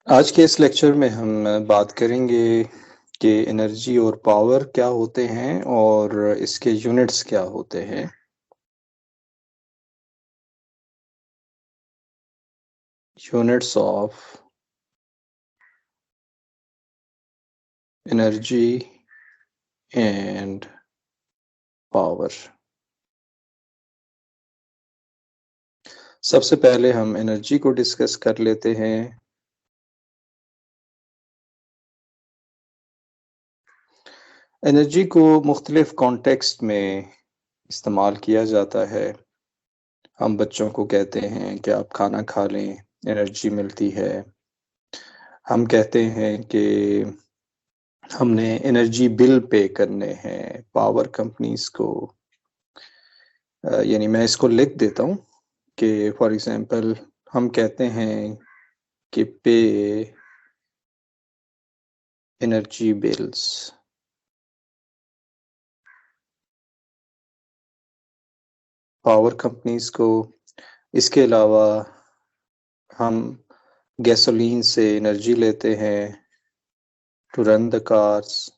आज के इस लेक्चर में हम बात करेंगे कि एनर्जी और पावर क्या होते हैं और इसके यूनिट्स क्या होते हैं। Units of energy and power. सबसे पहले हम एनर्जी को डिस्कस कर लेते हैं। एनर्जी को मुख्तलिफ कॉन्टेक्स्ट में इस्तेमाल किया जाता है। हम बच्चों को कहते हैं कि आप खाना खा लें, एनर्जी मिलती है। हम कहते हैं कि हमने एनर्जी बिल पे करने हैं पावर कंपनीज को। यानी मैं इसको लिख देता हूँ कि फॉर एग्जांपल हम कहते हैं कि पे एनर्जी बिल्स। पावर कंपनीज को। इसके अलावा हम गैसोलीन से एनर्जी लेते हैं to run the cars.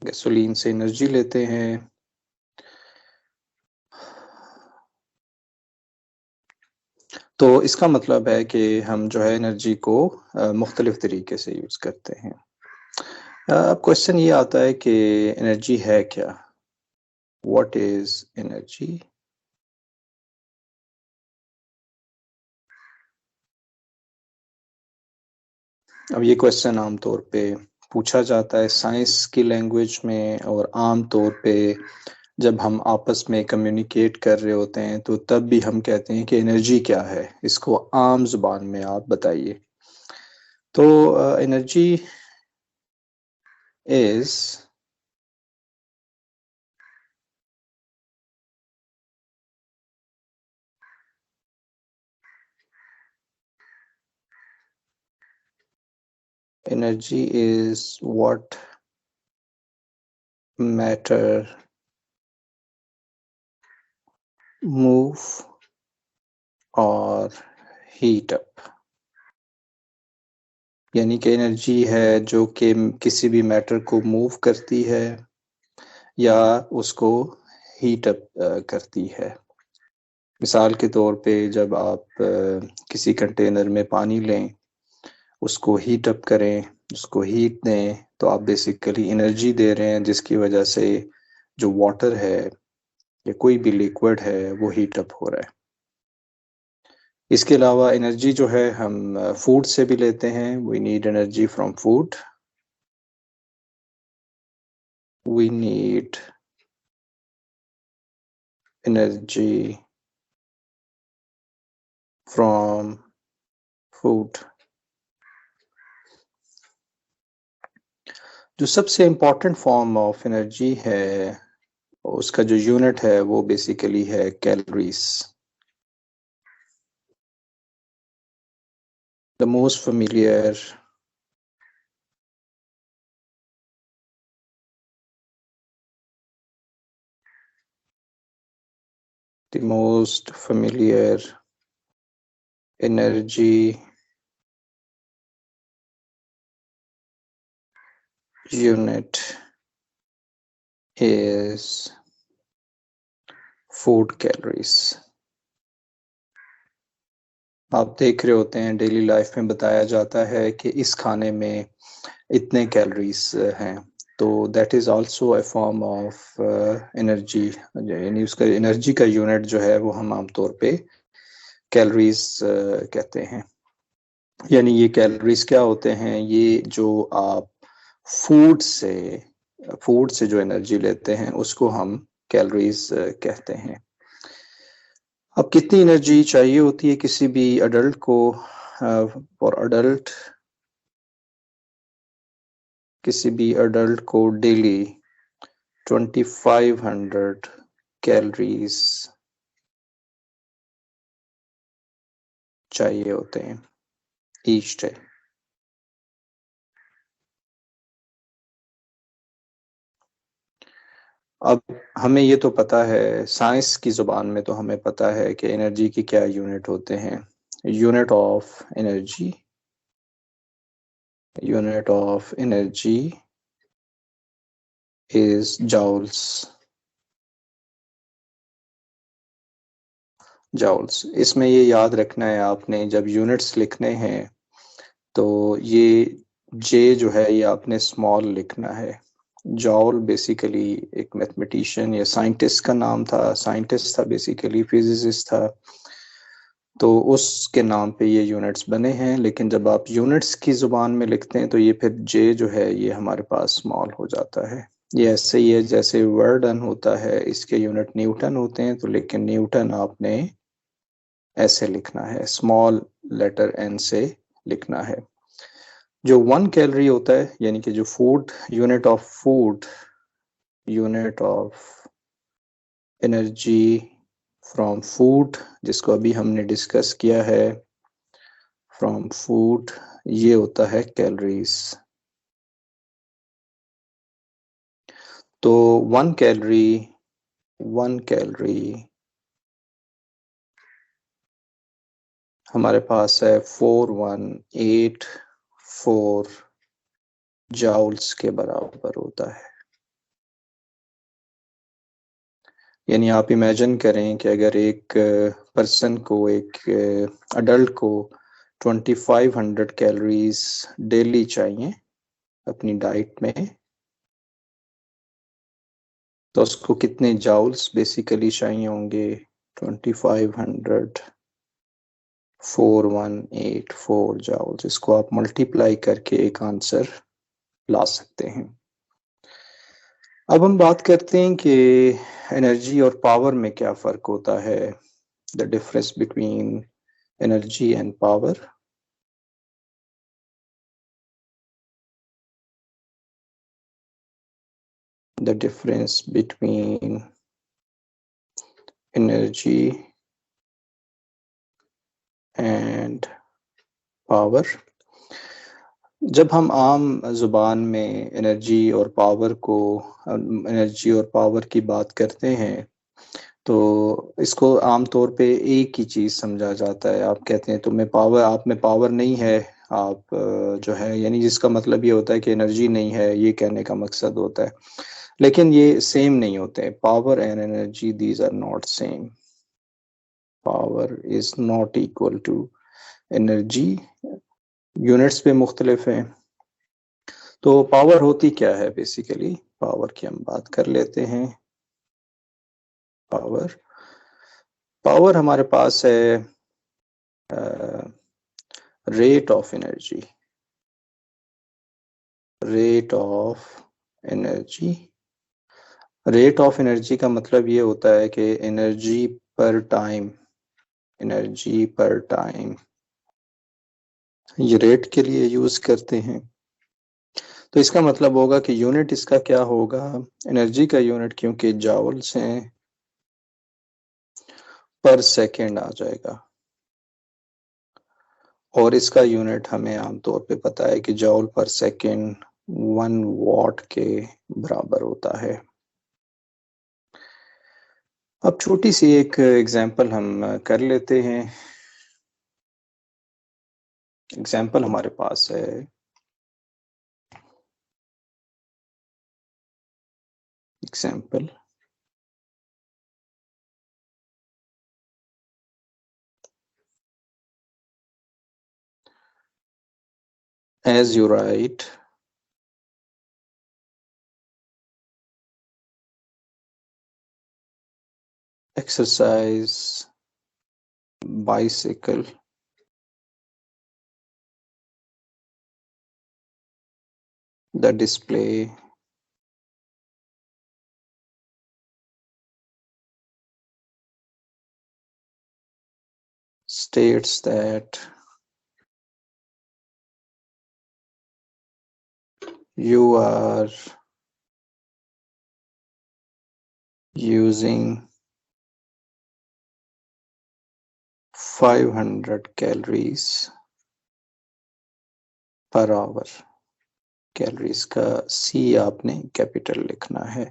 Gasoline से एनर्जी लेते हैं। तो इसका मतलब है कि हम जो है एनर्जी को मुख्तलिफ तरीके से यूज़ करते हैं। अब क्वेश्चन ये आता है कि एनर्जी है क्या? What is energy? अब ये क्वेश्चन आमतौर पे पूछा जाता है साइंस की लैंग्वेज में, और आम तौर पे जब हम आपस में कम्युनिकेट कर रहे होते हैं तो तब भी हम कहते हैं कि एनर्जी क्या है, इसको आम जुबान में आप बताइए। तो energy is energy is what matter move और हीट अप। यानी कि एनर्जी है जो कि किसी भी मैटर को मूव करती है या उसको हीट अप करती है। मिसाल के तौर पे जब आप किसी कंटेनर में पानी लें, उसको हीट अप करें, उसको हीट दें, तो आप बेसिकली एनर्जी दे रहे हैं जिसकी वजह से जो वाटर है या कोई भी लिक्विड है वो हीट अप हो रहा है। इसके अलावा एनर्जी जो है हम फूड से भी लेते हैं। We need energy from food. We need energy from food. जो सबसे इम्पोर्टेंट फॉर्म ऑफ एनर्जी है, उसका जो यूनिट है वो बेसिकली है calories. The most familiar the most familiar energy unit is food calories। आप देख रहे होते हैं डेली लाइफ में बताया जाता है कि इस खाने में इतने कैलोरीज हैं, तो that is also a form of energy. यानी उसका एनर्जी का यूनिट जो है वो हम आमतौर पे कैलोरीज कहते हैं। यानी ये कैलोरीज क्या होते हैं? ये जो आप फूड से फूड से जो एनर्जी लेते हैं उसको हम कैलोरीज कहते हैं। अब कितनी एनर्जी चाहिए होती है किसी भी अडल्ट को? फॉर अडल्ट, किसी भी अडल्ट को डेली 2500 कैलोरीज चाहिए होते हैं ईच डे। अब हमें ये तो पता है, साइंस की जुबान में तो हमें पता है कि एनर्जी की क्या यूनिट होते हैं। Unit of energy, unit of energy is joules. Joules, इसमें ये याद रखना है आपने, जब यूनिट्स लिखने हैं तो ये जे जो है ये आपने स्मॉल लिखना है। जॉल बेसिकली एक मैथमेटिशियन या साइंटिस्ट का नाम था, साइंटिस्ट था बेसिकली, फिजिसिस्ट था, तो उसके नाम पे ये यूनिट्स बने हैं। लेकिन जब आप यूनिट्स की जुबान में लिखते हैं तो ये फिर जे जो है ये हमारे पास स्मॉल हो जाता है। ये ऐसे ही है जैसे वर्डन होता है, इसके यूनिट न्यूटन होते हैं, तो लेकिन न्यूटन आपने ऐसे लिखना है, स्मॉल लेटर एन से लिखना है। जो 1 कैलोरी होता है, यानी कि जो food, unit of food, unit of energy from food, जिसको अभी हमने डिस्कस किया है, फ्रॉम फूड, ये होता है कैलोरीज। तो 1 कैलोरी, 1 कैलोरी हमारे पास है 4184 जाउल्स के बराबर होता है। यानी आप इमेजिन करें कि अगर एक पर्सन को, एक अडल्ट को 2500 कैलोरीज डेली चाहिए अपनी डाइट में, तो उसको कितने जाउल्स बेसिकली चाहिए होंगे? 2500, 4184 जाउल्स। इसको आप मल्टीप्लाई करके एक आंसर ला सकते हैं। अब हम बात करते हैं कि एनर्जी और पावर में क्या फ़र्क होता है, the difference between energy and power. The difference between energy and power। जब हम आम जुबान में एनर्जी और पावर की बात करते हैं तो इसको आम तौर पे एक ही चीज़ समझा जाता है। आप कहते हैं तुम्हें पावर, आप में पावर नहीं है, आप जो है, यानी जिसका मतलब ये होता है कि एनर्जी नहीं है, ये कहने का मकसद होता है। लेकिन ये सेम नहीं होते। Power and energy, these are not same. Power is not equal to energy, units पे मुख्तलिफ हैं। तो पावर होती क्या है बेसिकली, पावर की हम बात कर लेते हैं। पावर, पावर हमारे पास है rate of energy, rate of energy. Rate of energy का मतलब ये होता है कि एनर्जी पर टाइम, एनर्जी पर टाइम, ये रेट के लिए यूज करते हैं। तो इसका मतलब होगा कि यूनिट इसका क्या होगा, एनर्जी का यूनिट क्योंकि जाउल्स हैं, पर सेकेंड आ जाएगा। और इसका यूनिट हमें आमतौर पे पता है कि जॉल पर सेकेंड 1 वॉट के बराबर होता है। अब छोटी सी एक एग्जांपल हम कर लेते हैं। एग्जांपल हमारे पास है, example as you write exercise bicycle the display states that you are using 500 calories per hour। Calories का सी आपने कैपिटल लिखना है।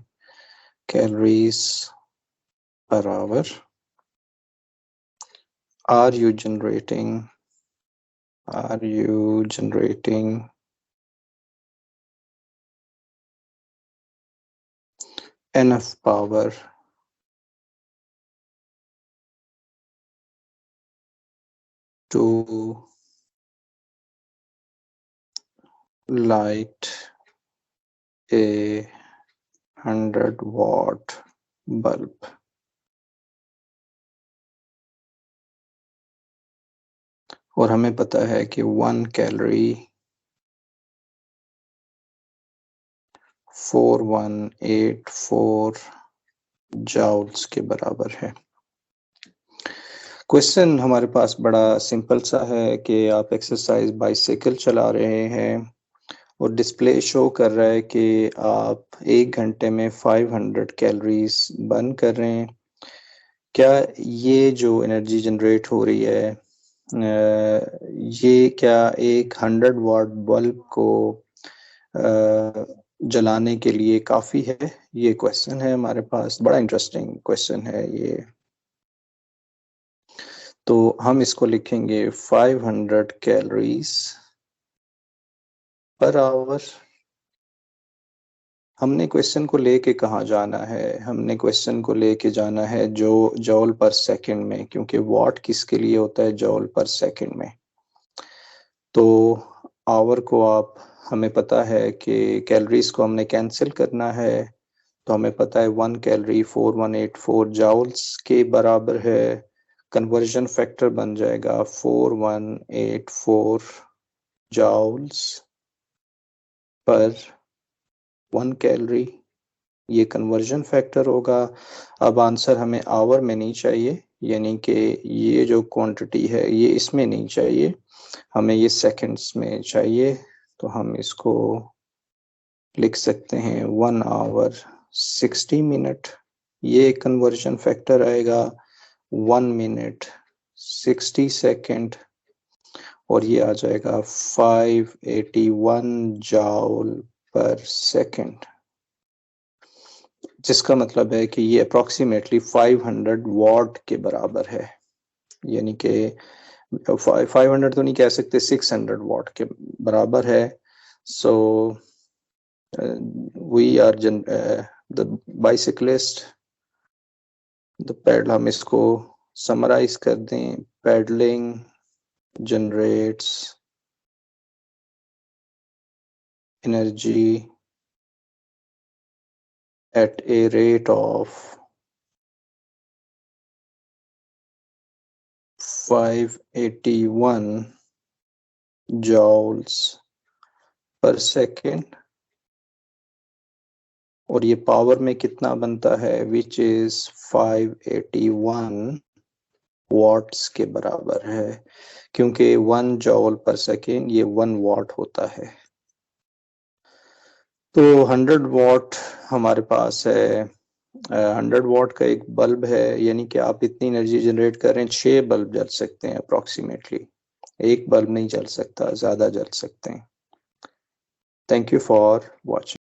calories per hour are you generating enough power to light a 100-watt bulb? और हमें पता है कि 1 calorie 4184 joules के बराबर है। क्वेश्चन हमारे पास बड़ा सिंपल सा है कि आप एक्सरसाइज बाइसाइकिल चला रहे हैं और डिस्प्ले शो कर रहा है कि आप 1 घंटे में 500 कैलोरीज बर्न कर रहे हैं। क्या ये जो एनर्जी जनरेट हो रही है ये क्या एक 100-वाट बल्ब को जलाने के लिए काफी है? ये क्वेश्चन है हमारे पास, बड़ा इंटरेस्टिंग क्वेश्चन है ये। तो हम इसको लिखेंगे 500 कैलोरीज पर आवर। हमने क्वेश्चन को लेके कहाँ जाना है? हमने क्वेश्चन को लेके जाना है जो जॉल पर सेकंड में, क्योंकि वॉट किसके लिए होता है? जॉल पर सेकंड में। तो आवर को आप, हमें पता है कि कैलोरीज को हमने कैंसिल करना है, तो हमें पता है 1 कैलोरी 4184 जाउल्स के बराबर है। कन्वर्जन फैक्टर बन जाएगा 4184 जाउल्स पर 1 कैलोरी, ये कन्वर्जन फैक्टर होगा। अब आंसर हमें आवर में नहीं चाहिए, यानी कि ये जो क्वांटिटी है ये इसमें नहीं चाहिए, हमें ये सेकंड्स में चाहिए। तो हम इसको लिख सकते हैं 1 आवर 60 मिनट, ये कन्वर्जन फैक्टर आएगा। 1 मिनट 60 सेकंड, और ये आ जाएगा 581 जाउल पर सेकंड, जिसका मतलब है कि ये अप्रोक्सीमेटली 500 वॉट के बराबर है। यानी कि 500 तो नहीं कह सकते, 600 वॉट के बराबर है। So we are the bicyclist, the pedal, हम इसको समराइज कर दें। Pedalling generates energy at a rate of 581 joules per second, और ये पावर में कितना बनता है? विच इज 581 वॉट्स के बराबर है, क्योंकि 1 जॉल पर सेकेंड ये 1 वॉट होता है। तो 100 वॉट हमारे पास है, 100 वॉट का एक बल्ब है, यानी कि आप इतनी एनर्जी जनरेट कर रहे हैं, 6 बल्ब जल सकते हैं अप्रोक्सीमेटली। एक बल्ब नहीं जल सकता, ज्यादा जल सकते हैं। Thank you for watching.